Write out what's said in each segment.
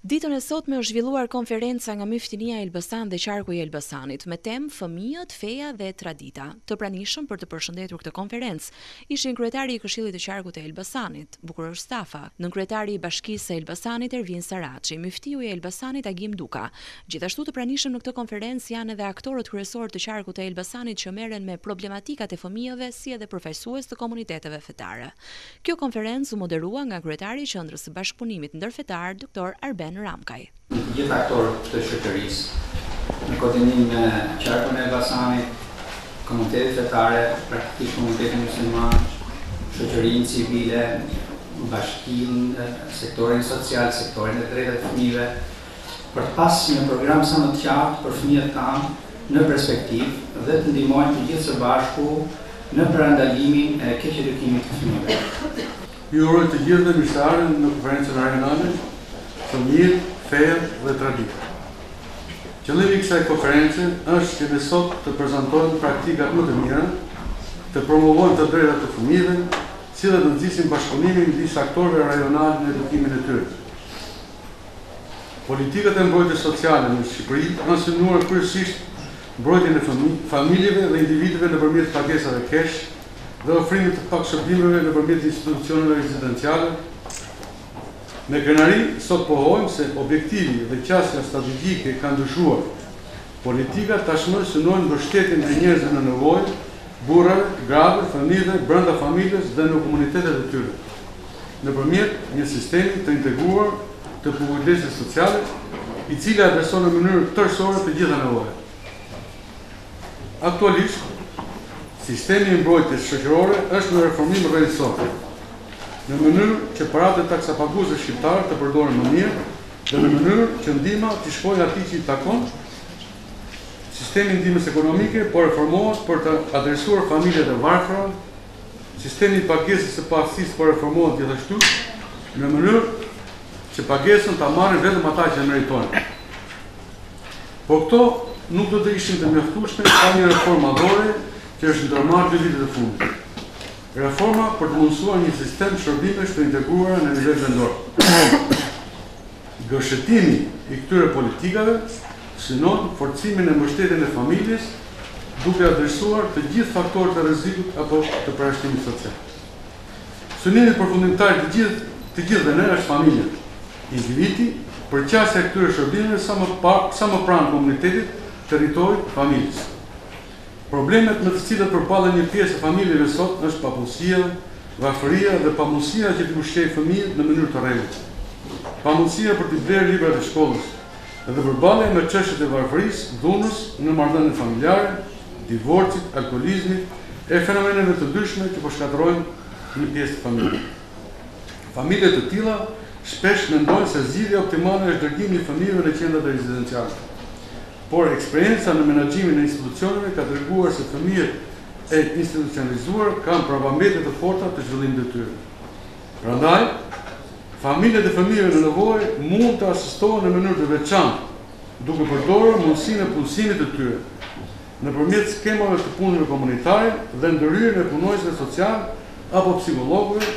Ditën e sotme është zhvilluar konferenca nga Myftinia e Elbasan dhe Qarku i Elbasanit me temë Fëmijët, feja dhe tradita. Të pranishëm për të përshëndetur këtë konferencë ishin kryetari i Këshillit të Qarkut të Elbasanit, Bukuror Stafa, nënkryetari i Bashkisë së Elbasanit Ervin Saraçi, Myftiu i Elbasanit Agim Duka. Gjithashtu të pranishëm në këtë konferencë janë edhe aktorët kryesorë të Qarkut të Elbasanit që merren me problematikat e fëmijëve si edhe përfaqësues të komuniteteve fetare. Kjo konferencë u moderua nga kryetari i Qendrës së Bashkëpunimit Ndërfetar, Dr. Arben Ramkaj. Të gjithë aktorët të shoqërisë, në koordinim me Qarkun e Elbasanit, komunitetet fetare, praktikisht komunitetin musliman, shoqërinë civile, bashkinë, sektorin social, sektorin e drejtave të fëmijëve, për të pasur një program sa më të qartë për fëmijët tanë në perspektivë dhe të ndihmojnë të gjithë së bashku në parandalimin e keq edukimit të fëmijëve. Ju uroj të gjithëve mirëseardhjen në konferencën rajonale Fëmijët, feja dhe tradita. Qëllimi i kësaj konference është që ne sot të prezantojmë praktikat më të mira, të promovojmë të drejtat të fëmijëve, si dhe të nxisim bashkëpunimin midis aktorëve rajonal në edukimin e tyre. Politikat e mbrojtjes sociale në Shqipëri kanë synuar kryesisht mbrojtjen e familjeve dhe individëve nëpërmjet pagesave kesh dhe ofrimit të pak shërbimeve nëpërmjet institucioneve rezidenciale. Me krenari, sot pohojmë se objektivi dhe qasja strategjike kanë ndryshuar. Politikat tashmë synojnë mbështetjen e njerëzve në nevojë, burrave, grave, fëmijëve, brenda familjes dhe në komunitetet e tyre, nëpërmjet një sistemi të integruar të kujdesjes sociale, i cili adreson në mënyrë tërësore të gjitha nevojat. Aktualisht, sistemi i mbrojtjes shoqërore është në reformim rrjedhësor, në mënyrë që paratë e taksapaguesve shqiptarë të përdoren më mirë dhe në mënyrë që ndihma të shkojë atij që i takon. Sistemi i ndihmës ekonomike po reformohet për të adresuar familjet e varfëra. Sistemi i pagesës së pastësisë po reformohet gjithashtu në mënyrë që pagesën ta marrin vetëm ata që meritojnë. Por këto nuk do të ishin të mjaftueshme pa një reformë madhore që është ndërmarrë 2 vitet e fundit. Reforma për të mundësuar një sistem shërbimesh të integruar në nivel vendor. Gëshëtimi i këtyre politikave synon forcimin e mbështetjes e familjes, duke adresuar të gjithë faktorët e rrezikut apo të përjashtimit social. Synimi përfundimtar të gjithëve ne është familja, individi, përqasja e këtyre shërbimeve sa më pranë komunitetit, territorit, familjes. Problemet me të cilët përballen një pjesë e familjeve sot është papunësia, varfëria dhe pamundësia që të ushqejë fëmijët në mënyrë të rregullt. Pamundësia për të blerë librat e shkollës dhe përballja me çështjet e varfërisë, dhunës në marrëdhëniet familjare, divorcit, alkoolizmit e fenomeneve të ndryshme që po shkatërrojnë një pjesë të familjeve. Familje të tilla shpesh mendojnë se zgjidhja optimale është dërgimi i fëmijëve në qendrat rezidenciale. Por eksperienca në menaxhimin e institucioneve ka treguar se fëmijët e institucionalizuar kanë probabilitete të forta të zhvillimit të tyre. Prandaj, familjet e fëmijëve në nevojë mund të asistohen në mënyrë të veçantë, duke përdorur mundësinë e punësimit të tyre, nëpërmjet skemave të punëve komunitare dhe ndërhyrjen e punonjësve social apo psikologëve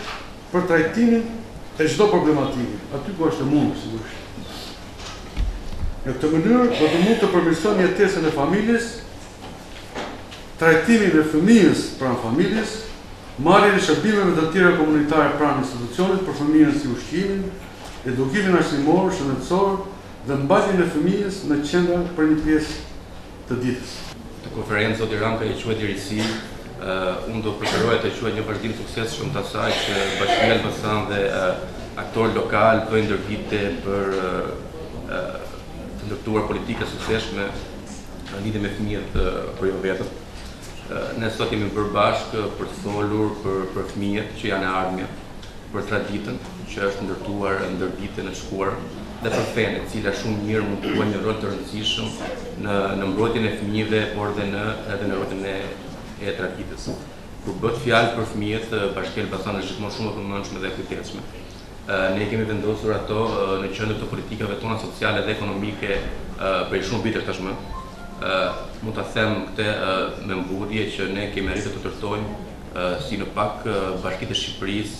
për trajtimin e çdo problematike, aty ku është e mundur sigurisht. Në këtë mënyrë do të mund të përmirësojmë jetesën e familjes, trajtimin e fëmijës pranë familjes, marrjen e shërbimeve të tjera komunitare pranë institucionit për fëmijën si ushqimin, edukimin arsimor, shëndetësor dhe mbajtjen e fëmijës në qendër për një pjesë të ditës. Të konferencë zoti Ramkaj e quhet Dirisi, unë do preferoja të quhet një vazhdim suksesshëm të asaj që Bashkia e Elbasan dhe aktorë lokal bëjnë ndërvite për të ndërtuar politika suksesshme në lidhje me fëmijët për jo vetëm. Ne sot jemi bërë bashkë për të folur për fëmijët që janë e ardhmja, për traditën që është ndërtuar ndër vitet e shkuara dhe për fenë, e cila shumë mirë mund të luajë një rol të rëndësishëm në mbrojtjen e fëmijëve, por edhe në rrotën e traditës. Kur bëhet fjalë për fëmijët, Bashkia e Elbasanit është gjithmonë shumë e përmendshme dhe e kujtesshme. Ne kemi vendosur ato në qendër të politikave tona sociale dhe ekonomike për shumë vite tashmë. Mund ta them këtë me mburje që ne kemi arritur të tërtojmë si në pak Bashkitë e Shqipërisë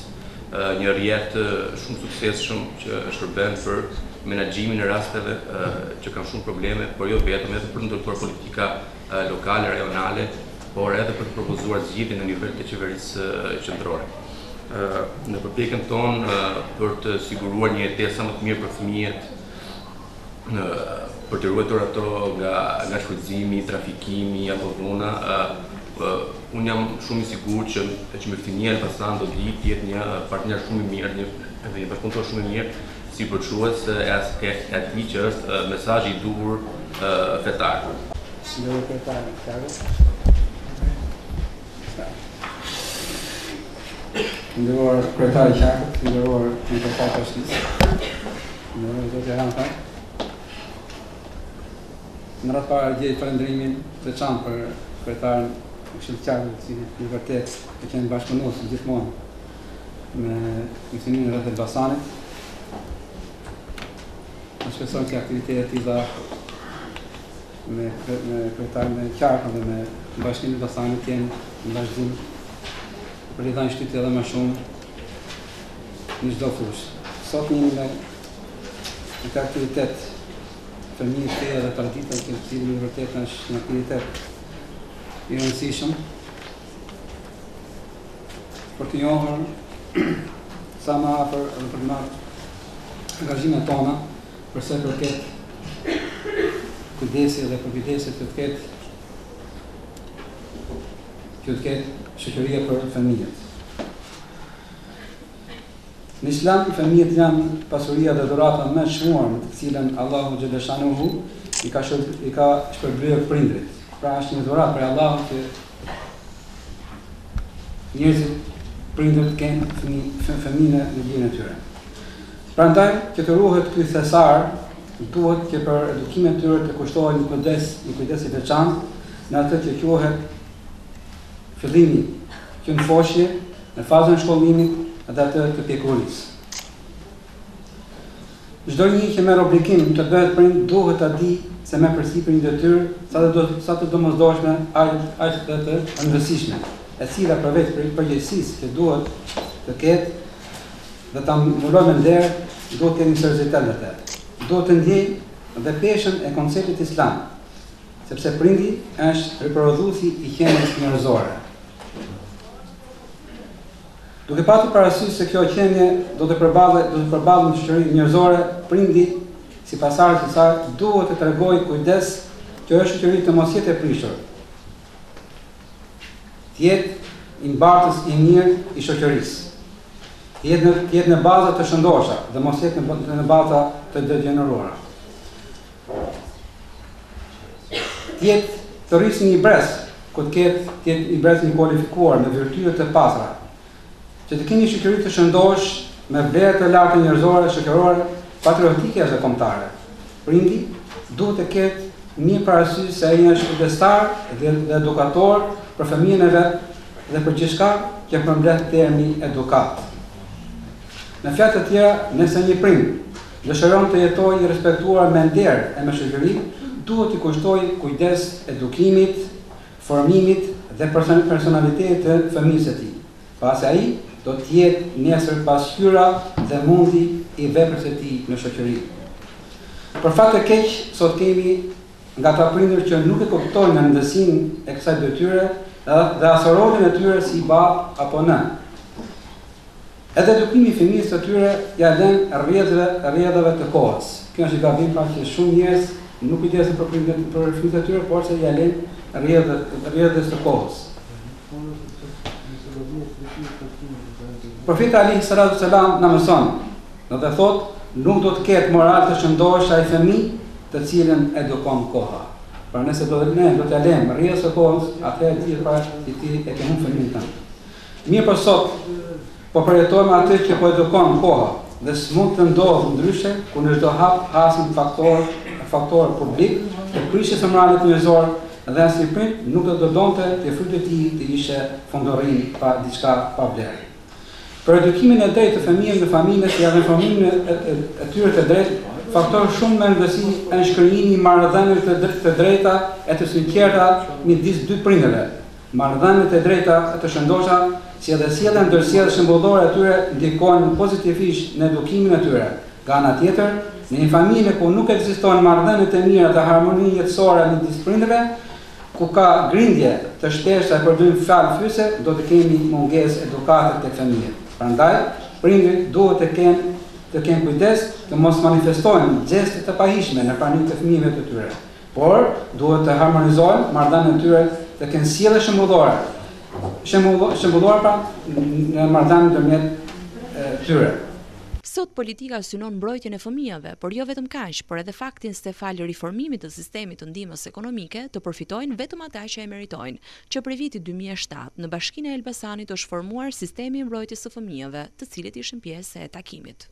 një rrjet shumë suksesshëm që shërben për menaxhimin e rasteve që kanë shumë probleme, por jo vetëm edhe për ndërtuar politika lokale, rajonale, por edhe për të propozuar zgjidhje në nivel të qeverisë qendrore. Në përpjekjen tonë për të siguruar një jetesë sa më të mirë për fëmijët, për të ruajtur ato nga shfrytëzimi, trafikimi apo dhuna, unë jam shumë i sigurt që Qeveria e Elbasanit do të jetë një partner shumë i mirë, një bashkëpunëtor shumë i mirë si përçues e atij që është mesazhi i duhur fetar. Nderuar kryetari i qarkut, nderuar kryetar të Shqipërisë, nderuar zoti Ramta. Në radhë parë gjej falënderimin të veçantë për kryetarin e Këshillit të Qarkut, i cili vërtet ka qenë bashkëpunues gjithmonë me Qendrimin e Elbasanit. Ne shpresojmë që aktivitetet e tilla me kryetarin e Qarkut dhe me Bashkimin e Elbasanit të jenë në vazhdim për i dhënë shtytje edhe më shumë në çdo fushë. Sot jemi në këtë aktivitet fëmijë të dhe tradita që cili vërtet është një aktivitet i rëndësishëm për të njohur sa më afër edhe për të marrë angazhimet tona përse përket kujdesi dhe përkujdesi që të ketë shoqëria për fëmijët. Në Islam, fëmijët janë pasuria dhe dhurata më e çmuar me të cilën Allahu xhaleshanuhu i ka shpërblyer prindrit. Pra është një dhuratë për Allahun që njerëzit prindërit kanë fëmijë në jetën e tyre. Prandaj, që të ruhet ky thesar, duhet që për edukimin e tyre të kushtohet një kujdes i veçantë në atë që quhet fillimi që në foshje, në fazën shkollimit dhe atë të pjekurisë. Çdo një që merr obligim të bëhet prind duhet ta di se me përsipër një detyrë sa të domosdoshme aq të rëndësishme, e cila përveç përgjegjësisë që duhet të ketë dhe ta mbulojë me nder, duhet të ketë një seriozitet në të. Duhet të ndjejë dhe peshën e konceptit islam, sepse prindi është riprodhuesi i qenies njerëzore. Duke patur parasysh se kjo qenie do të përballet në shoqëri njerëzore, prindi si pasardhës së saj duhet të tregojë kujdes që është shoqëri të mos jetë e prishur. Të jetë i mbartës i mirë i shoqërisë. Të jetë në baza të shëndosha dhe mos jetë në baza të degeneruara. Të jetë të rrisë një brez, ku të jetë një brez një kualifikuar me virtyre të pastra, që të keni shoqëri të shëndosh me vlerat të larta njerëzore, shoqërore, patriotike dhe kombëtare. Prindi duhet të ketë mirë parasysh se ai është kujdestar dhe edukator për fëmijën e vet dhe për gjithçka që përmbledh termi edukat. Në fjalë të tjera, nëse një prind dëshiron të jetojë i respektuar me nder e me shoqëri, duhet të kushtojë kujdes edukimit, formimit dhe personalitetit të fëmijës së tij. Pasi ai do të jetë nesër pasqyra dhe mundi i veprës së tij në shoqëri. Për fat të keq, sot kemi nga ata prindër që nuk e kuptojnë rëndësinë e kësaj detyre dhe as rolin e tyre si bab apo nën. Edhe edukimi i fëmijës së tyre ja lën rrjedhave të kohës. Kjo është gabim pra që shumë njerëz nuk kujdesen për fëmijët e tyre, por se ja lën rrjedhës të kohës. Profeti alayhi salatu selam na mëson, do të thotë, nuk do të ketë moral të shëndosh ai fëmijë të cilën edukon koha. Pra nëse do të lëm rrjedhës së kohës, atëherë ti pra ti e ke humbur fëmijën tënd. Mirë për sot, po përjetojmë atë që po edukon koha dhe s'mund të ndodhë ndryshe ku në çdo hap hasin faktor publik të prishjes së moralit njerëzor dhe as i prind nuk do të donte të frytë e tij të ishte fondorrim pa diçka pa vlerë. Për edukimin e drejtë të fëmijëve dhe familjes ja në formimin e tyre të drejtë, faktor shumë më rëndësishëm është shkrijimi i marrëdhënieve të drejta e të sinqerta midis dy prindërve. Marrëdhëniet e drejta e të shëndosha, si edhe sjellja ndërsjellë shembullore e tyre ndikojnë pozitivisht në edukimin e tyre. Nga ana tjetër, Në një familje ku nuk ekzistojnë marrëdhëniet e mira të harmonisë jetësore midis prindërve, ku ka grindje të shteshta e përdorim fjalë fyse, do të kemi mungesë edukate tek familjet. Prandaj, prindërit duhet të kenë kujdes të mos manifestojnë gjeste të pahishme në pranimin e fëmijëve të tyre, por duhet të harmonizojnë marrëdhëniet e tyre, të kenë sjellje shembullore. Shembullore në marrëdhënie ndërmjet tyre. Sot politika synon mbrojtjen e fëmijëve, por jo vetëm kaq, por edhe faktin se fal riformimit të sistemit të ndihmës ekonomike të përfitojnë vetëm ata që e meritojnë, që prej vitit 2007 në Bashkinë e Elbasanit është formuar sistemi i mbrojtjes së fëmijëve, të cilët ishin pjesë e takimit.